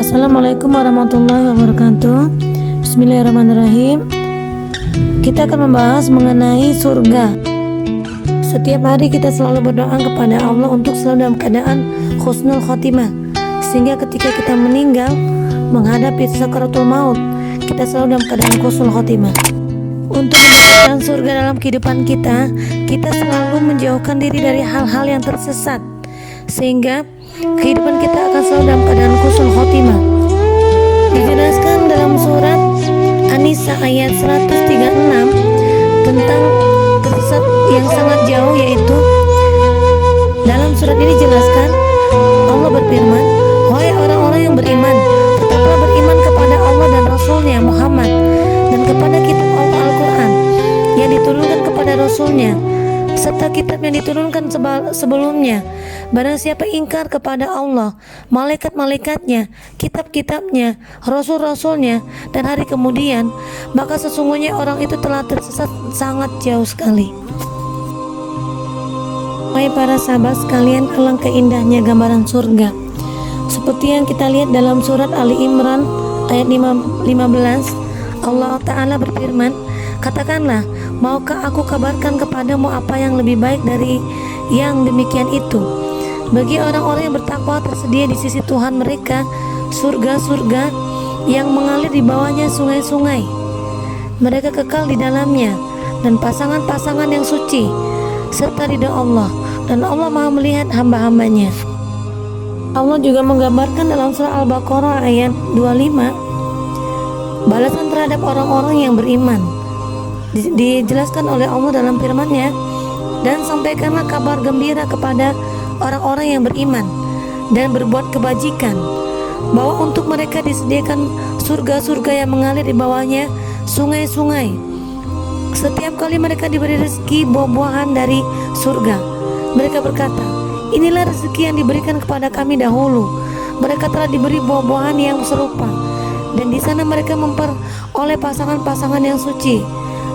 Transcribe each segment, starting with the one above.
Assalamualaikum warahmatullahi wabarakatuh. Bismillahirrahmanirrahim. Kita akan membahas mengenai surga. Setiap hari kita selalu berdoa kepada Allah untuk selalu dalam keadaan husnul khotimah, sehingga ketika kita meninggal menghadapi sakaratul maut, kita selalu dalam keadaan husnul khotimah. Untuk mendapatkan surga dalam kehidupan kita, kita selalu menjauhkan diri dari hal-hal yang tersesat, sehingga kehidupan kita akan selalu dalam keadaan husnul khotimah. Dijelaskan dalam surat An-Nisa ayat 136 tentang tersesat yang sangat jauh, yaitu dalam surat ini dijelaskan Allah berfirman, "Wahai orang-orang yang beriman, tetaplah beriman kepada Allah dan Rasulnya Muhammad, dan kepada kitab Al-Quran yang diturunkan kepada Rasulnya, serta kitab yang diturunkan sebelumnya. Barang siapa ingkar kepada Allah, malaikat-malaikatnya, kitab-kitabnya, rasul-rasulnya, dan hari kemudian, maka sesungguhnya orang itu telah tersesat sangat jauh sekali." Wahai para sahabat sekalian, alangkah indahnya gambaran surga. Seperti yang kita lihat dalam surat Ali Imran ayat 15, Allah Ta'ala berfirman, "Katakanlah, maukah aku kabarkan kepadamu apa yang lebih baik dari yang demikian itu? Bagi orang-orang yang bertakwa tersedia di sisi Tuhan mereka surga-surga yang mengalir di bawahnya sungai-sungai. Mereka kekal di dalamnya, dan pasangan-pasangan yang suci, serta ridha Allah, dan Allah Maha melihat hamba-hambanya." Allah juga menggambarkan dalam surah Al-Baqarah ayat 25 balasan terhadap orang-orang yang beriman. Dijelaskan oleh Allah dalam firman-Nya, "Dan sampaikanlah kabar gembira kepada orang-orang yang beriman dan berbuat kebajikan, bahwa untuk mereka disediakan surga-surga yang mengalir di bawahnya sungai-sungai. Setiap kali mereka diberi rezeki buah-buahan dari surga, mereka berkata, inilah rezeki yang diberikan kepada kami dahulu. Mereka telah diberi buah-buahan yang serupa, dan di sana mereka memperoleh pasangan-pasangan yang suci.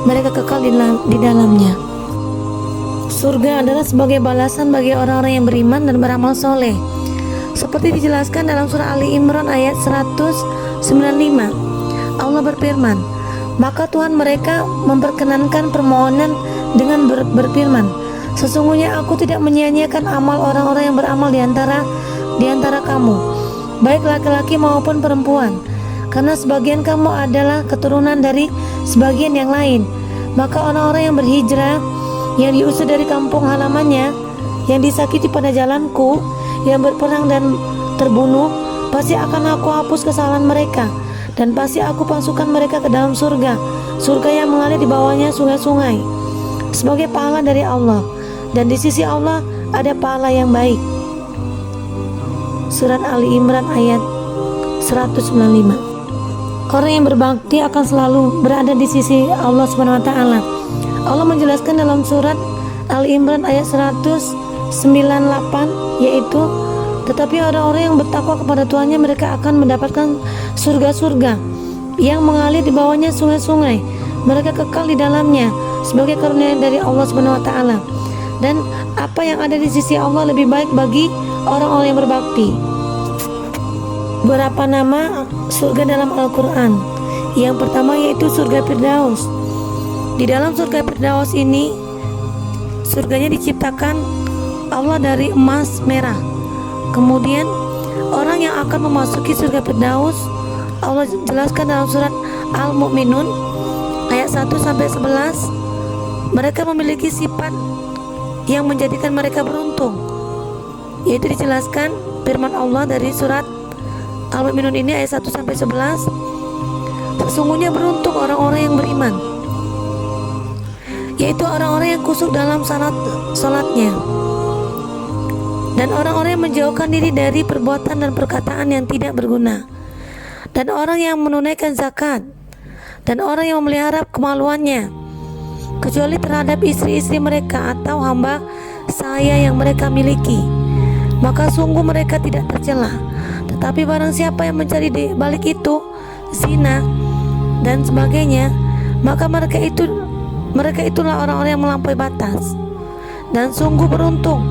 Mereka kekal di dalamnya." Surga adalah sebagai balasan bagi orang-orang yang beriman dan beramal soleh. Seperti dijelaskan dalam surah Ali Imran ayat 195, Allah berfirman, "Maka Tuhan mereka memperkenankan permohonan dengan berfirman, sesungguhnya aku tidak menyia-nyiakan amal orang-orang yang beramal di antara kamu, baik laki-laki maupun perempuan, karena sebagian kamu adalah keturunan dari sebagian yang lain. Maka orang-orang yang berhijrah, yang diusir dari kampung halamannya, yang disakiti pada jalanku, yang berperang dan terbunuh, pasti akan aku hapus kesalahan mereka, dan pasti aku masukkan mereka ke dalam surga yang mengalir di bawahnya sungai-sungai, sebagai pahala dari Allah, dan di sisi Allah ada pahala yang baik." Surat Ali Imran ayat 195. Orang yang berbakti akan selalu berada di sisi Allah Subhanahu wa taala. Allah menjelaskan dalam surat Ali Imran ayat 198, yaitu, "Tetapi orang-orang yang bertakwa kepada Tuhannya, mereka akan mendapatkan surga-surga yang mengalir di bawahnya sungai-sungai. Mereka kekal di dalamnya sebagai karunia dari Allah Subhanahu wa taala. Dan apa yang ada di sisi Allah lebih baik bagi orang-orang yang berbakti." Beberapa nama surga dalam Al-Quran. Yang pertama yaitu surga Firdaus. Di dalam surga Firdaus ini, surganya diciptakan Allah dari emas merah. Kemudian orang yang akan memasuki surga Firdaus, Allah jelaskan dalam surat Al-Mu'minun ayat 1-11, mereka memiliki sifat yang menjadikan mereka beruntung, yaitu dijelaskan firman Allah dari surat Al-Mu'minun ini ayat 1-11, "Sesungguhnya beruntung orang-orang yang beriman, yaitu orang-orang yang khusyuk dalam salatnya, dan orang-orang yang menjauhkan diri dari perbuatan dan perkataan yang tidak berguna, dan orang yang menunaikan zakat, dan orang yang memelihara kemaluannya, kecuali terhadap istri-istri mereka atau hamba sahaya yang mereka miliki, maka sungguh mereka tidak tercela. Tetapi barang siapa yang mencari di balik itu zina dan sebagainya, maka mereka itulah orang-orang yang melampaui batas. Dan sungguh beruntung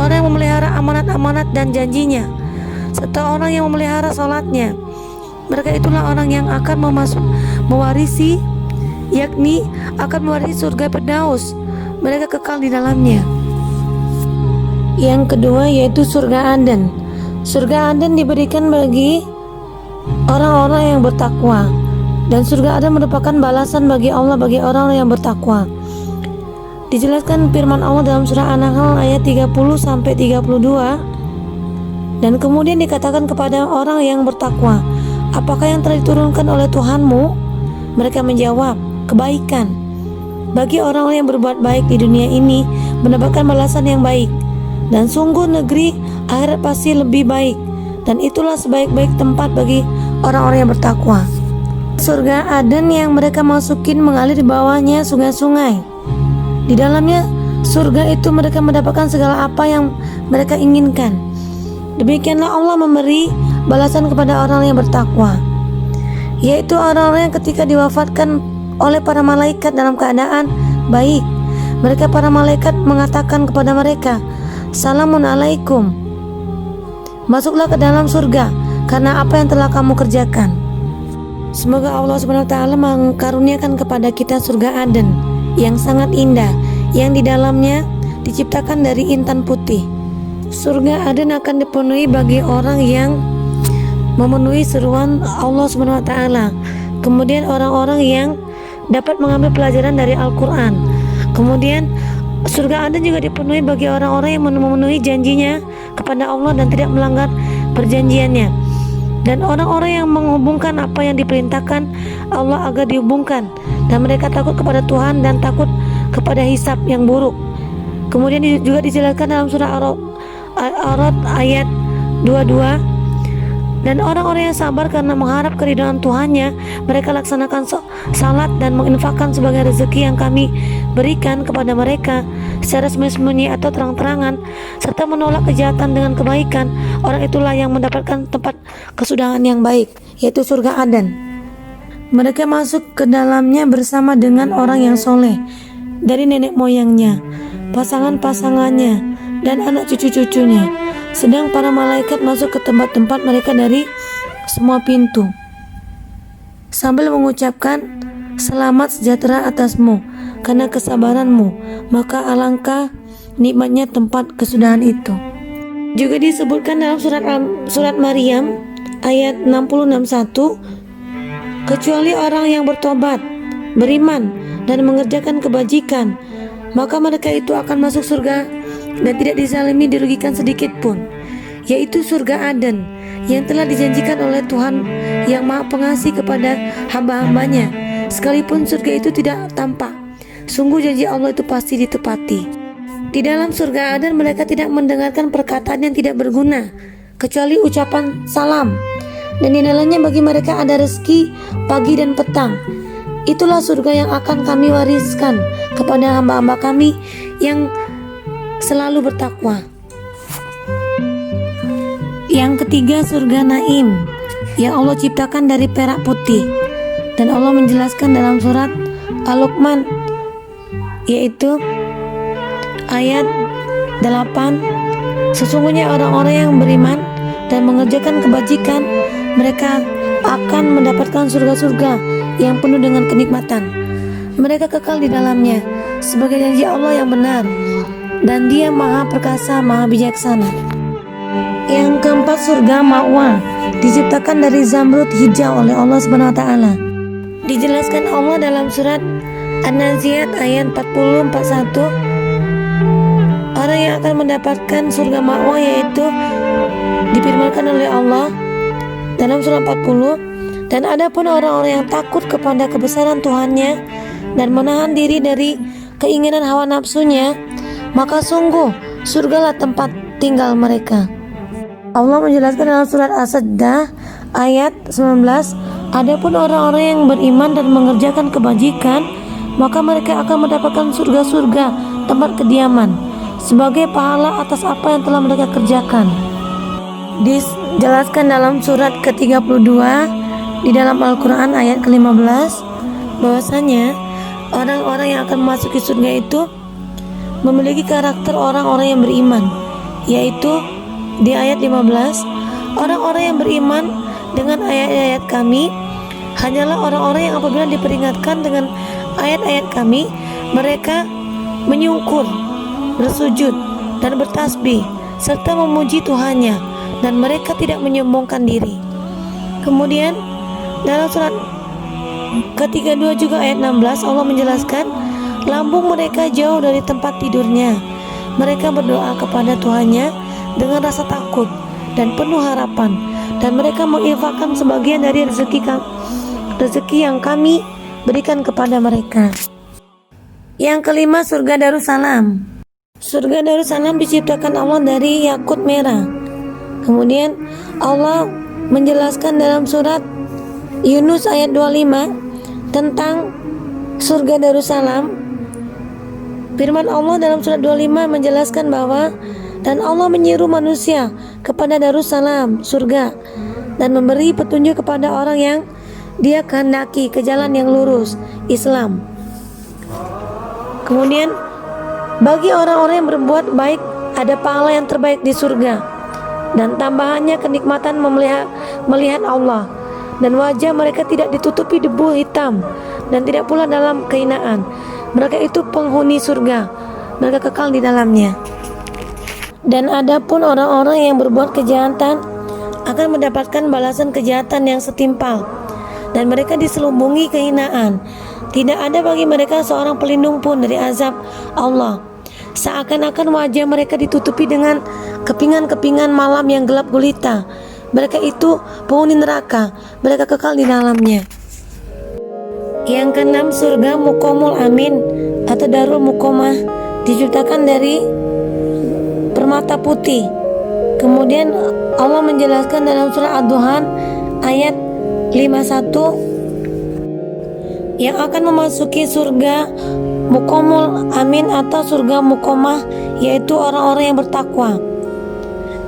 orang yang memelihara amanat-amanat dan janjinya, serta orang yang memelihara salatnya. Mereka itulah orang yang akan mewarisi, yakni akan mewarisi surga Firdaus. Mereka kekal di dalamnya. Yang kedua yaitu surga Aden. Surga Aden diberikan bagi orang-orang yang bertakwa, dan surga Aden merupakan balasan bagi Allah bagi orang-orang yang bertakwa. Dijelaskan firman Allah dalam surah An-Nahl ayat 30 sampai 32. Dan kemudian dikatakan kepada orang yang bertakwa, apakah yang telah diturunkan oleh Tuhanmu? Mereka menjawab, kebaikan. Bagi orang-orang yang berbuat baik di dunia ini mendapatkan balasan yang baik, dan sungguh negeri akhirat pasti lebih baik, dan itulah sebaik-baik tempat bagi orang-orang yang bertakwa. Surga Aden yang mereka masukin mengalir di bawahnya sungai-sungai. Di dalamnya surga itu mereka mendapatkan segala apa yang mereka inginkan. Demikianlah Allah memberi balasan kepada orang yang bertakwa, yaitu orang-orang yang ketika diwafatkan oleh para malaikat dalam keadaan baik, mereka para malaikat mengatakan kepada mereka, Salamun alaikum, masuklah ke dalam surga karena apa yang telah kamu kerjakan. Semoga Allah SWT mengkaruniakan kepada kita surga Aden yang sangat indah, yang di dalamnya diciptakan dari intan putih. Surga Aden akan dipenuhi bagi orang yang memenuhi seruan Allah SWT. Kemudian orang-orang yang dapat mengambil pelajaran dari Al-Quran. Kemudian surga Aden juga dipenuhi bagi orang-orang yang memenuhi janjinya kepada Allah dan tidak melanggar perjanjiannya, dan orang-orang yang menghubungkan apa yang diperintahkan Allah agar dihubungkan, dan mereka takut kepada Tuhan dan takut kepada hisab yang buruk. Kemudian juga dijelaskan dalam surah Ar-Ra'd ayat 22, dan orang-orang yang sabar karena mengharap keridhaan Tuhannya, mereka laksanakan salat dan menginfakkan sebagai rezeki yang kami berikan kepada mereka secara sembunyi atau terang-terangan, serta menolak kejahatan dengan kebaikan. Orang itulah yang mendapatkan tempat kesudahan yang baik, yaitu surga Aden. Mereka masuk ke dalamnya bersama dengan orang yang soleh dari nenek moyangnya, pasangan-pasangannya, dan anak cucu-cucunya. Sedang para malaikat masuk ke tempat-tempat mereka dari semua pintu sambil mengucapkan, selamat sejahtera atasmu karena kesabaranmu, maka alangkah nikmatnya tempat kesudahan itu. Juga disebutkan dalam surat Maryam ayat 60-61, kecuali orang yang bertobat, beriman, dan mengerjakan kebajikan, maka mereka itu akan masuk surga dan tidak dizalimi dirugikan sedikit pun, yaitu surga Aden yang telah dijanjikan oleh Tuhan yang Maha Pengasih kepada hamba-hambanya. Sekalipun surga itu tidak tampak, sungguh janji Allah itu pasti ditepati. Di dalam surga Aden mereka tidak mendengarkan perkataan yang tidak berguna kecuali ucapan salam, dan di dalamnya bagi mereka ada rezeki pagi dan petang. Itulah surga yang akan kami wariskan kepada hamba-hamba kami yang selalu bertakwa. Yang ketiga surga Naim yang Allah ciptakan dari perak putih, dan Allah menjelaskan dalam surat Al-Luqman yaitu ayat 8, sesungguhnya orang-orang yang beriman dan mengerjakan kebajikan, mereka akan mendapatkan surga-surga yang penuh dengan kenikmatan. Mereka kekal di dalamnya sebagai janji Allah yang benar, dan Dia Maha Perkasa, Maha Bijaksana. Yang keempat surga Ma'wa diciptakan dari zamrud hijau oleh Allah SWT. Dijelaskan Allah dalam surat An-Naziat ayat 40-41, orang yang akan mendapatkan surga Ma'wa yaitu difirmankan oleh Allah dalam surat 40, dan adapun orang-orang yang takut kepada kebesaran Tuhannya dan menahan diri dari keinginan hawa nafsunya, maka sungguh surgalah tempat tinggal mereka. Allah menjelaskan dalam surat As-Sajdah ayat 19, adapun orang-orang yang beriman dan mengerjakan kebajikan, maka mereka akan mendapatkan surga-surga tempat kediaman sebagai pahala atas apa yang telah mereka kerjakan. Dijelaskan dalam surat ke-32 di dalam Al-Quran ayat ke-15 bahwasanya orang-orang yang akan memasuki surga itu memiliki karakter orang-orang yang beriman, yaitu di ayat 15, Orang-orang yang beriman dengan ayat-ayat kami hanyalah orang-orang yang apabila diperingatkan dengan ayat-ayat kami, mereka menyungkur, bersujud, dan bertasbih, serta memuji Tuhannya, dan mereka tidak menyombongkan diri. Kemudian dalam surat ke-32 juga ayat 16 Allah menjelaskan, lambung mereka jauh dari tempat tidurnya. Mereka berdoa kepada Tuhannya dengan rasa takut dan penuh harapan, dan mereka menginfakkan sebagian dari rezeki yang kami berikan kepada mereka. Yang kelima, surga Darussalam. Surga Darussalam diciptakan Allah dari yakut merah. Kemudian Allah menjelaskan dalam surat Yunus ayat 25 tentang surga Darussalam. Firman Allah dalam surat 25 menjelaskan bahwa dan Allah menyeru manusia kepada Darussalam, surga, dan memberi petunjuk kepada orang yang Dia kehendaki ke jalan yang lurus, Islam. Kemudian bagi orang-orang yang berbuat baik ada pahala yang terbaik di surga, dan tambahannya kenikmatan melihat Allah, dan wajah mereka tidak ditutupi debu hitam, dan tidak pula dalam kehinaan. Mereka itu penghuni surga, mereka kekal di dalamnya. Dan adapun orang-orang yang berbuat kejahatan akan mendapatkan balasan kejahatan yang setimpal, dan mereka diselubungi kehinaan. Tidak ada bagi mereka seorang pelindung pun dari azab Allah. Seakan-akan wajah mereka ditutupi dengan kepingan-kepingan malam yang gelap gulita. Mereka itu penghuni neraka, mereka kekal di dalamnya. Yang keenam, surga Muqamul Amin atau Darul Muqamah, diciptakan dari permata putih. Kemudian Allah menjelaskan dalam surah Ad-Duhan ayat 51, yang akan memasuki surga Muqamul Amin atau surga Muqamah yaitu orang-orang yang bertakwa.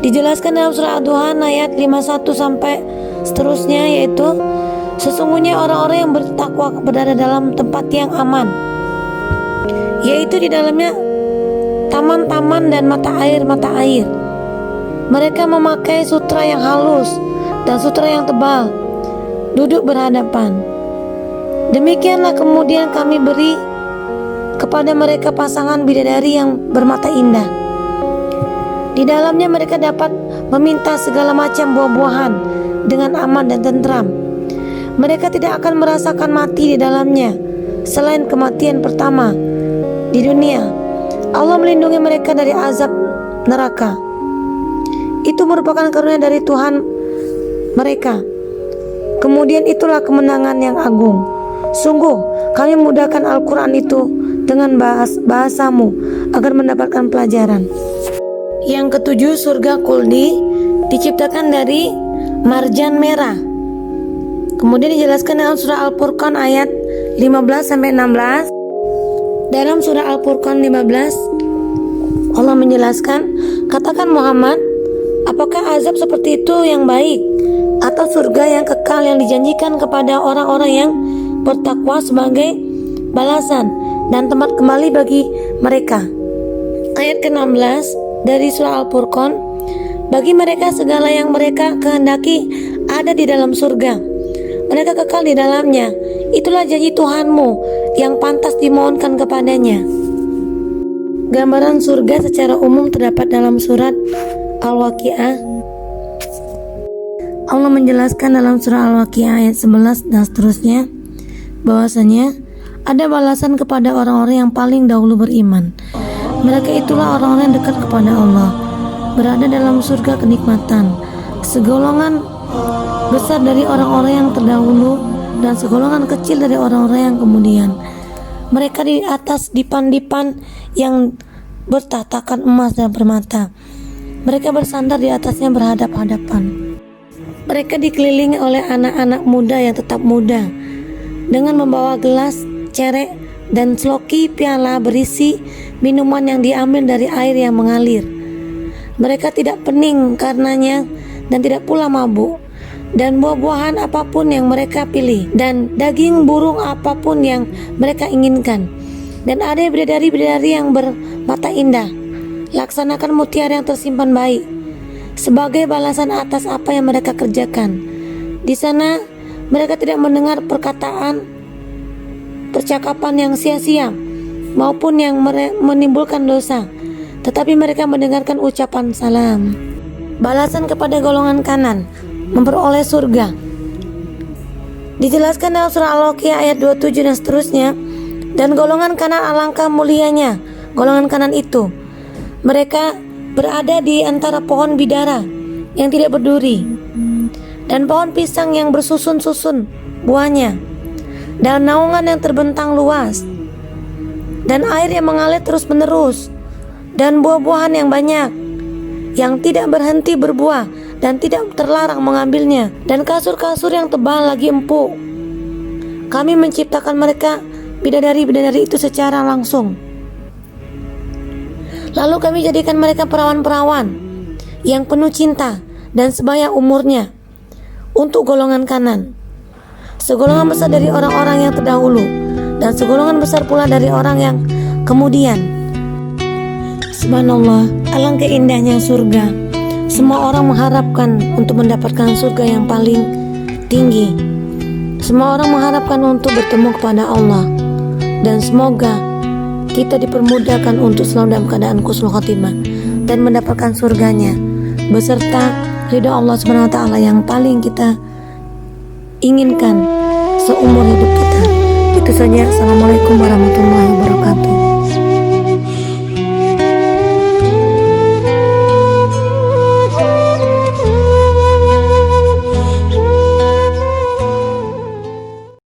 Dijelaskan dalam surah Ad-Duhan ayat 51 sampai seterusnya, yaitu sesungguhnya orang-orang yang bertakwa berada dalam tempat yang aman, yaitu di dalamnya taman-taman dan mata air. Mereka memakai sutra yang halus dan sutra yang tebal, duduk berhadapan. Demikianlah kemudian kami beri kepada mereka pasangan bidadari yang bermata indah. Di dalamnya mereka dapat meminta segala macam buah-buahan dengan aman dan tentram. Mereka tidak akan merasakan mati di dalamnya selain kematian pertama di dunia. Allah melindungi mereka dari azab neraka. Itu merupakan karunia dari Tuhan mereka. Kemudian itulah kemenangan yang agung. Sungguh kami mudahkan Al-Quran itu dengan bahasamu agar mendapatkan pelajaran. Yang ketujuh, surga Khuldi diciptakan dari marjan merah. Kemudian dijelaskan dalam surah Al-Furqan ayat 15-16. Dalam surah Al-Furqan 15 Allah menjelaskan, katakan Muhammad, apakah azab seperti itu yang baik, atau surga yang kekal yang dijanjikan kepada orang-orang yang bertakwa sebagai balasan dan tempat kembali bagi mereka. Ayat ke-16 dari surah Al-Furqan, bagi mereka segala yang mereka kehendaki ada di dalam surga, mereka kekal di dalamnya. Itulah janji Tuhanmu yang pantas dimohonkan kepadanya. Gambaran surga secara umum terdapat dalam surat Al-Waqiah. Allah menjelaskan dalam surah Al-Waqiah ayat 11 dan seterusnya, bahwasanya ada balasan kepada orang-orang yang paling dahulu beriman. Mereka itulah orang-orang yang dekat kepada Allah, berada dalam surga kenikmatan. Segolongan besar dari orang-orang yang terdahulu dan segolongan kecil dari orang-orang yang kemudian. Mereka di atas dipan-dipan yang bertatakan emas dan permata. Mereka bersandar di atasnya berhadap-hadapan. Mereka dikelilingi oleh anak-anak muda yang tetap muda, dengan membawa gelas, cerek, dan seloki piala berisi minuman yang diambil dari air yang mengalir. Mereka tidak pening karenanya dan tidak pula mabuk. Dan buah-buahan apapun yang mereka pilih, dan daging burung apapun yang mereka inginkan. Dan ada bidadari-bidadari yang bermata indah, laksanakan mutiara yang tersimpan baik. sebagai balasan atas apa yang mereka kerjakan. Di sana mereka tidak mendengar percakapan yang sia-sia maupun yang menimbulkan dosa, tetapi mereka mendengarkan ucapan salam. Balasan kepada golongan kanan memperoleh surga. Dijelaskan dalam surah Al-Waqiah ayat 27 dan seterusnya. Dan golongan kanan alangkah mulianya golongan kanan itu. Mereka berada di antara pohon bidara yang tidak berduri dan pohon pisang yang bersusun-susun buahnya, dan naungan yang terbentang luas, dan air yang mengalir terus-menerus, dan buah-buahan yang banyak yang tidak berhenti berbuah dan tidak terlarang mengambilnya, dan kasur-kasur yang tebal lagi empuk. Kami menciptakan mereka bidadari-bidadari itu secara langsung. Lalu kami jadikan mereka perawan-perawan yang penuh cinta dan sebaya umurnya untuk golongan kanan. Segolongan besar dari orang-orang yang terdahulu dan segolongan besar pula dari orang yang kemudian. Subhanallah, alangkah indahnya surga. Semua orang mengharapkan untuk mendapatkan surga yang paling tinggi. Semua orang mengharapkan untuk bertemu kepada Allah. Dan semoga kita dipermudahkan untuk selalu dalam keadaan husnul khotimah dan mendapatkan surganya beserta ridha Allah Subhanahu wa taala yang paling kita inginkan seumur hidup kita. Itu saja. Assalamualaikum warahmatullahi wabarakatuh.